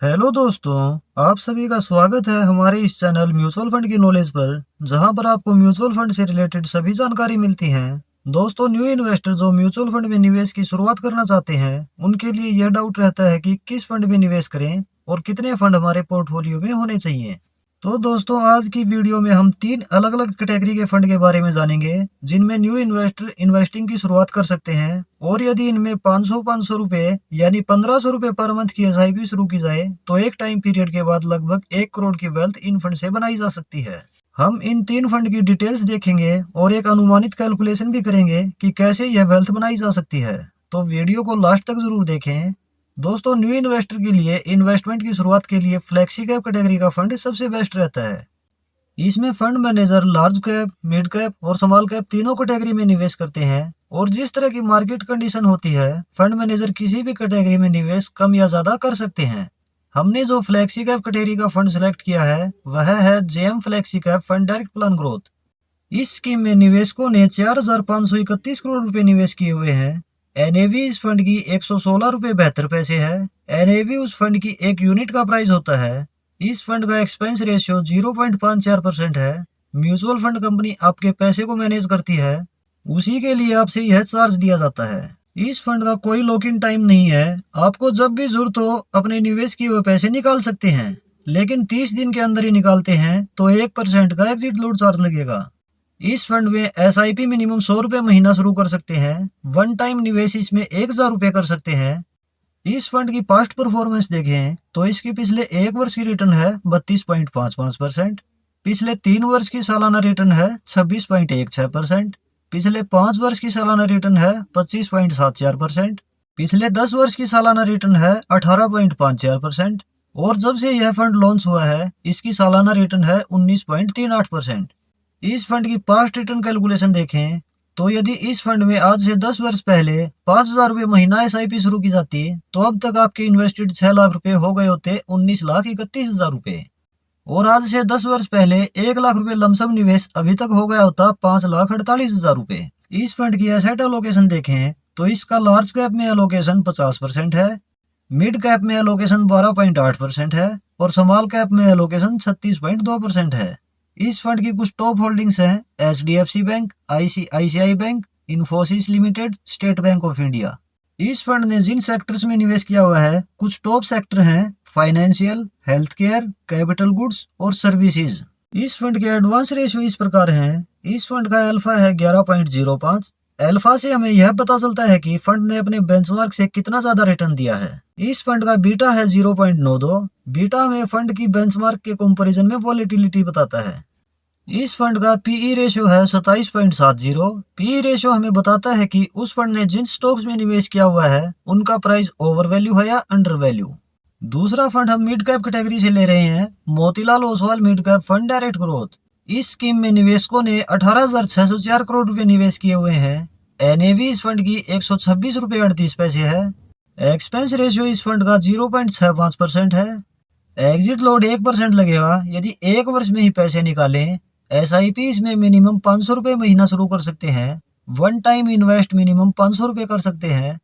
Hello दोस्तों, आप सभी का स्वागत है हमारे इस चैनल म्यूचुअल फंड की नॉलेज पर, जहां पर आपको म्यूचुअल फंड से रिलेटेड सभी जानकारी मिलती है। दोस्तों, न्यू इन्वेस्टर जो म्यूचुअल फंड में निवेश की शुरुआत करना चाहते हैं, उनके लिए यह डाउट रहता है कि किस फंड में निवेश करें और कितने फंड हमारे पोर्टफोलियो में होने चाहिए। तो दोस्तों, आज की वीडियो में हम 3 अलग अलग कैटेगरी के फंड के बारे में जानेंगे, जिनमें न्यू इन्वेस्टर इन्वेस्टिंग की शुरुआत कर सकते हैं। और यदि इनमें 500 रुपए यानी 1500 रुपए पर मंथ की एसआईपी शुरू की जाए तो एक टाइम पीरियड के बाद लगभग 1 करोड़ की वेल्थ इन फंड से बनाई जा सकती है। हम इन 3 फंड की डिटेल्स देखेंगे और एक अनुमानित कैलकुलेशन भी करेंगे कि कैसे यह वेल्थ बनाई जा सकती है। तो वीडियो को लास्ट तक जरूर देखें। दोस्तों, न्यू इन्वेस्टर के लिए इन्वेस्टमेंट की शुरुआत के लिए फ्लेक्सी कैप कैटेगरी का फंड सबसे बेस्ट रहता है। इसमें fund manager large cap, mid cap और स्मॉल कैप तीनों कैटेगरी में निवेश करते हैं। और जिस तरह की मार्केट कंडीशन होती है, फंड मैनेजर किसी भी कैटेगरी में निवेश कम या ज्यादा कर सकते हैं। हमने जो फ्लेक्सी कैप कैटेगरी का फंड सिलेक्ट किया है वह है JM flexi cap fund direct plan growth. इस स्कीम में निवेशकों ने 4,531 करोड़ रुपए निवेश किए हुए हैं। एनएवी इस फंड की 116 रुपए 72 पैसे है। एनएवी उस फंड की एक यूनिट का प्राइस होता है। इस फंड का एक्सपेंस रेशियो 0.54% है। म्यूचुअल फंड कंपनी आपके पैसे को मैनेज करती है, उसी के लिए आपसे यह चार्ज दिया जाता है। इस फंड का कोई लॉक इन टाइम नहीं है। आपको जब भी जरूरत हो अपने निवेश किए हुए पैसे निकाल सकते हैं, लेकिन 30 दिन के अंदर ही निकालते हैं तो 1% का एग्जिट लोड चार्ज लगेगा। इस फंड में एसआईपी मिनिमम 100 रुपए महीना शुरू कर सकते हैं। वन टाइम निवेश इसमें 1,000 रुपए कर सकते हैं। इस फंड की पास्ट परफॉर्मेंस देखें तो इसकी पिछले 1 वर्ष की रिटर्न है 32.55%। पिछले 3 वर्ष की सालाना रिटर्न है 26.16%। पिछले 5 वर्ष की सालाना रिटर्न है 25.74%। पिछले 10 वर्ष की सालाना रिटर्न है 18.54%। और जब से यह फंड लॉन्च हुआ है, इसकी सालाना रिटर्न है 19.38%। इस फंड की पास्ट रिटर्न कैलकुलेशन देखें तो यदि इस फंड में आज से 10 वर्ष पहले 5,000 रुपए महीना एसआईपी शुरू की जाती तो अब तक आपके इन्वेस्टेड 6 लाख रुपए हो गए होते 19,31,000 रुपए। और आज से 10 वर्ष पहले 1 लाख रुपए लमसम निवेश अभी तक हो गया होता 5,48,000 रुपए। इस फंड की एसेट एलोकेशन देखें तो इसका लार्ज कैप में एलोकेशन 50% है, मिड कैप में एलोकेशन 12.8% है और स्मॉल कैप में एलोकेशन 36.2% है। इस फंड की कुछ टॉप होल्डिंग्स हैं HDFC bank, ICICI bank, Infosys limited, state bank of India. इस फंड ने जिन सेक्टर्स में निवेश किया हुआ है, कुछ टॉप सेक्टर हैं financial, health care, capital goods और सर्विसेज। इस फंड के एडवांस रेशियो इस प्रकार हैं। इस फंड का अल्फा है 11.05। अल्फा से हमें यह पता चलता है कि फंड ने अपने बेंचमार्क से कितना ज्यादा रिटर्न दिया है। इस फंड का बीटा है 0.92। बीटा हमें फंड की बेंचमार्क के कंपैरिजन में वॉलेटिलिटी बताता है। इस फंड का पीई रेशियो है 27.70। पीई रेशियो हमें बताता है कि उस फंड ने जिन स्टॉक्स में निवेश किया हुआ है उनका प्राइस ओवर वैल्यू है या अंडर वैल्यू। दूसरा फंड हम मिड कैप कैटेगरी से ले रहे हैं, Motilal Oswal mid cap fund direct growth. इस स्कीम में निवेशकों ने 18,604 करोड़ रुपए निवेश किए हुए हैं। एनएवी इस फंड की 126 रुपए 38 पैसे है। एक्सपेंस रेशियो इस फंड का 0.65% है। एग्जिट लोड 1% लगेगा यदि 1 वर्ष में ही पैसे निकालें। एसआईपी इसमें मिनिमम 500 रुपए महीना शुरू कर सकते हैं। वन टाइम इन्वेस्ट मिनिमम 500 रुपए कर सकते हैं।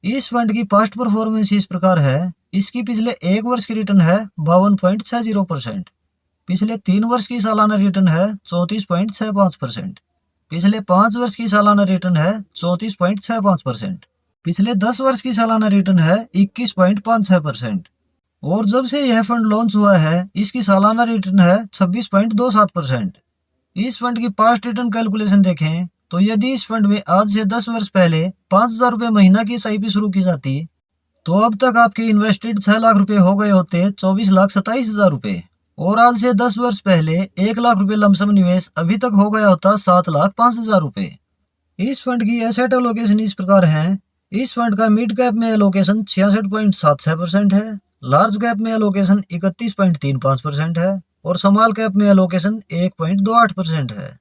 इस फंड की पास्ट परफॉर्मेंस इस प्रकार है। इसकी पिछले 1 वर्ष की रिटर्न है 52.60%। पिछले 3 वर्ष की सालाना रिटर्न है 34.65%। पिछले 5 वर्ष की सालाना रिटर्न है 34.65%। पिछले 10 वर्ष की सालाना रिटर्न है 21.56%। और जब से यह फंड लॉन्च हुआ है, इसकी सालाना रिटर्न है 26.27%। इस फंड की पास्ट रिटर्न कैलकुलेशन देखें तो यदि इस फंड में आज से 10 वर्ष पहले 5,000 रुपए महीना की एसआईपी शुरू की जाती तो अब तक आपके इन्वेस्टेड 6 लाख रुपए हो गए होते 24,27,000 रुपए। और आज से 10 वर्ष पहले 1 लाख रुपए लमसम निवेश अभी तक हो गया होता 7,05,000 रुपए। इस फंड की एसेट एलोकेशन इस प्रकार है। इस फंड का मिड कैप में एलोकेशन 66.76% है, लार्ज कैप में एलोकेशन 31.35% है और स्मॉल कैप में एलोकेशन 1.28% है।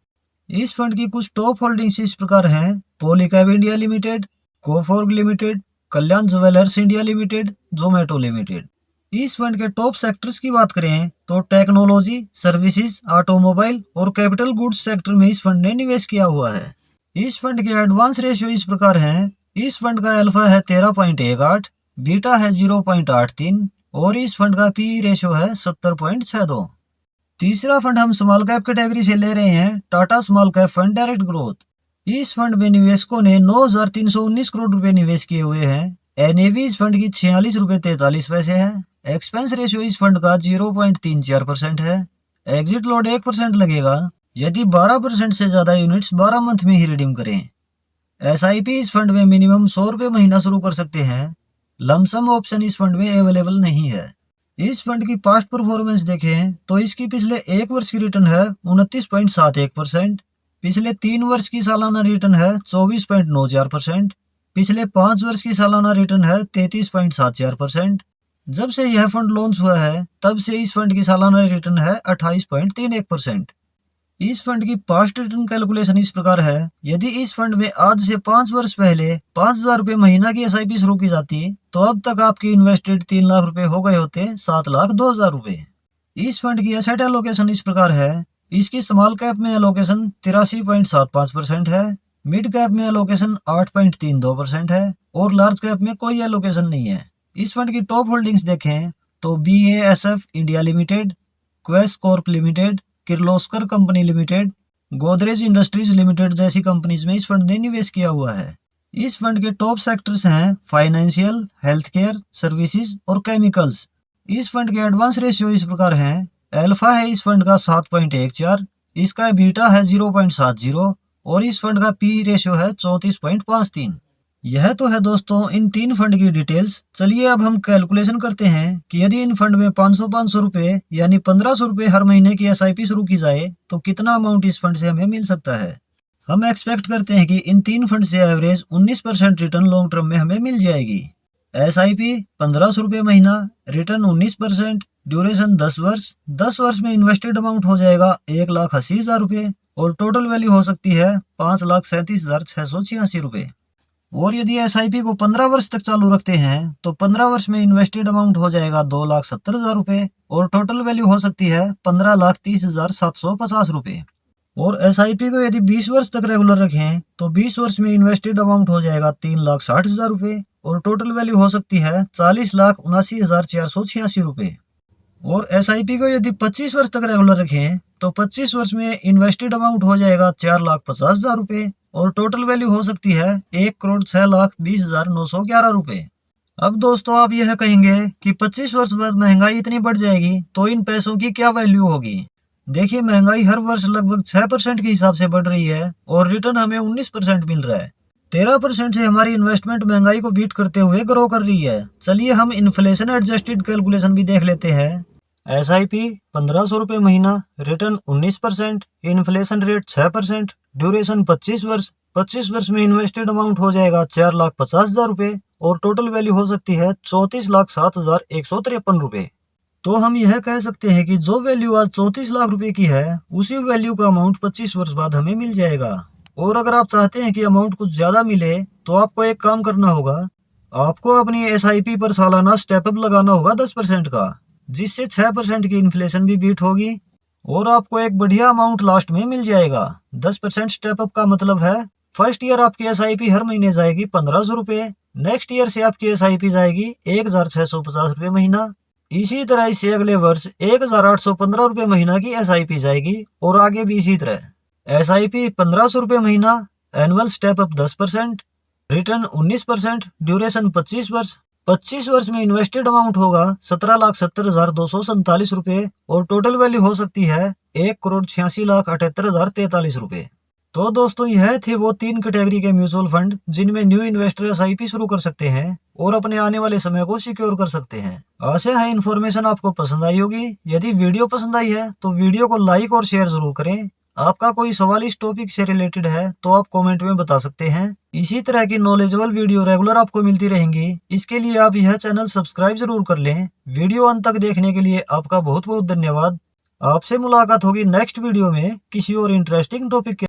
इस फंड की कुछ टॉप होल्डिंग्स इस प्रकार हैं, Polycab India limited, Coforge limited, Kalyan jewellers India limited, Zomato limited. इस फंड के टॉप सेक्टर्स की बात करें तो टेक्नोलॉजी, सर्विसेज, ऑटोमोबाइल और कैपिटल गुड्स सेक्टर में इस फंड ने निवेश किया हुआ है। इस फंड के एडवांस रेशियो इस प्रकार हैं। इस फंड का अल्फा है 13.18, बीटा है 0.83, और इस फंड का पी रेशियो है 70.62। तीसरा फंड हम स्मॉल कैप कैटेगरी से ले रहे हैं, Tata small cap fund direct growth. इस फंड में निवेशकों ने 9,319 करोड़ रुपए निवेश किए हुए हैं। एनएवी इस फंड की 46 रुपए 43 पैसे है। एक्सपेंस रेशियो इस फंड का 0.34% है। एग्जिट लोड 1% लगेगा यदि 12% से ज्यादा यूनिट्स 12 मंथ में ही रिडीम करें। एसआईपी इस फंड में मिनिमम 100 रुपए महीना शुरू कर सकते हैं। लमसम ऑप्शन इस फंड में अवेलेबल नहीं है। इस फंड की पास्ट परफॉर्मेंस देखें तो इसकी पिछले 1 वर्ष की रिटर्न है 29.71%, पिछले 3 वर्ष की सालाना रिटर्न है 24.94%, पिछले 5 वर्ष की सालाना रिटर्न है 33.74%। जब से यह फंड लॉन्च हुआ है तब से इस फंड की सालाना रिटर्न है 28.31%। इस फंड की पास्ट रिटर्न कैलकुलेशन इस प्रकार है, यदि इस फंड में आज से 5 वर्ष पहले 5,000 रुपए महीना की एसआईपी शुरू की जाती तो अब तक आपके इन्वेस्टेड 3 लाख रुपए हो गए होते 7,02,000 रुपए। इस फंड की एसेट एलोकेशन इस प्रकार है, इसकी स्मॉल कैप में एलोकेशन 83.75% है, मिड कैप में एलोकेशन 8.32% है और लार्ज कैप में कोई एलोकेशन नहीं है। इस फंड की टॉप होल्डिंग्स देखें तो BASF India limited, Quess Corp limited, Kirloskar company limited, Godrej industries limited जैसी कंपनीज में इस फंड ने निवेश किया हुआ है। इस फंड के टॉप सेक्टर्स हैं फाइनेंशियल, हेल्थ केयर, सर्विसेज और केमिकल्स। इस फंड के एडवांस रेशियो इस प्रकार हैं, अल्फा है इस फंड का 7.14, इसका बीटा है 0.70 और इस फंड का पी रेशियो है 34.53। यह तो है दोस्तों इन 3 फंड की डिटेल्स। चलिए अब हम कैलकुलेशन करते हैं कि यदि इन फंड में 500 रुपए यानी 1500 रुपए हर महीने की एसआईपी शुरू की जाए तो कितना अमाउंट इस फंड से हमें मिल सकता है। हम एक्सपेक्ट करते हैं कि इन 3 फंड से एवरेज 19% रिटर्न लॉन्ग टर्म में हमें मिल जाएगी। एसआईपी 1500 रुपए महीना, रिटर्न 19%, ड्यूरेशन 10 वर्ष। 10 वर्ष में इन्वेस्टेड अमाउंट हो जाएगा 1,80,000 रुपए और टोटल वैल्यू हो सकती है 5,37,686 रुपए। और यदि एसआईपी को 15 वर्ष तक चालू रखते हैं तो 15 वर्ष में इन्वेस्टेड अमाउंट हो जाएगा 2,70,000 रुपए और टोटल वैल्यू हो सकती है 15,30,750 रुपए। और एसआईपी को यदि 20 वर्ष तक रेगुलर रखें तो 20 वर्ष में इन्वेस्टेड अमाउंट हो जाएगा 3,60,000 रुपए और टोटल वैल्यू हो सकती है 40,79,486 रुपए। और एसआईपी को यदि 25 वर्ष तक रेगुलर रखें तो 25 वर्ष में इन्वेस्टेड अमाउंट हो जाएगा 4,50,000 रुपए और टोटल वैल्यू हो सकती है 1,06,20,911 रुपए। अब दोस्तों आप यह कहेंगे कि 25 वर्ष बाद महंगाई इतनी बढ़ जाएगी तो इन पैसों की क्या वैल्यू होगी। देखिए महंगाई हर वर्ष लगभग 6% के हिसाब से बढ़ रही है और रिटर्न हमें 19% मिल रहा है। 13% से हमारी इन्वेस्टमेंट महंगाई को बीट करते हुए ग्रो कर रही है। चलिए हम इन्फ्लेशन एडजस्टेड कैलकुलेशन भी देख लेते हैं। एसआईपी 1500 रुपए महीना, रिटर्न 19%, इन्फ्लेशन रेट 6%, ड्यूरेशन 25 वर्ष। 25 वर्ष में इन्वेस्टेड अमाउंट हो जाएगा 4,50,000 रुपए और टोटल वैल्यू हो सकती है 34,07,153 रुपए। तो हम यह कह सकते हैं कि जो वैल्यू आज 34 लाख रुपए की है उसी वैल्यू का अमाउंट 25 वर्ष बाद हमें मिल जाएगा। और अगर आप चाहते हैं कि अमाउंट कुछ ज्यादा मिले तो आपको एक काम करना होगा, आपको अपनी एसआईपी पर सालाना स्टेपअप लगाना होगा 10% का, जिससे 6% की इन्फ्लेशन भी बीट होगी और आपको एक बढ़िया अमाउंट लास्ट में मिल जाएगा। 10% स्टेपअप का मतलब है फर्स्ट ईयर आपकी एसआईपी हर महीने जाएगी 1500 रुपए, नेक्स्ट ईयर से आपकी एसआईपी जाएगी 1,650 रुपए महीना, इसी तरह इससे अगले वर्ष 1,815 रुपए महीना की एसआईपी जाएगी और आगे भी इसी तरह। एसआईपी 1500 रुपए महीना, एनुअल स्टेपअप 10%, रिटर्न 19%, ड्यूरेशन 25 वर्ष। 25 वर्ष में इन्वेस्टेड अमाउंट होगा 17,70,247 रुपए और टोटल वैल्यू हो सकती है 1,86,78,043 रुपए। तो दोस्तों यह थे वो 3 कैटेगरी के म्यूचुअल फंड जिनमें न्यू इन्वेस्टर एसआईपी शुरू कर सकते हैं और अपने आने वाले समय को सिक्योर कर सकते हैं। आशा है इन्फॉर्मेशन आपको पसंद आई होगी। यदि वीडियो पसंद आई है तो वीडियो को लाइक और शेयर जरूर करें। आपका कोई सवाल इस टॉपिक से रिलेटेड है तो आप कमेंट में बता सकते हैं। इसी तरह की नॉलेजेबल वीडियो रेगुलर आपको मिलती रहेंगी। इसके लिए आप यह चैनल सब्सक्राइब जरूर कर लें। वीडियो अंत तक देखने के लिए आपका बहुत बहुत धन्यवाद। आपसे मुलाकात होगी नेक्स्ट वीडियो में किसी और इंटरेस्टिंग टॉपिक के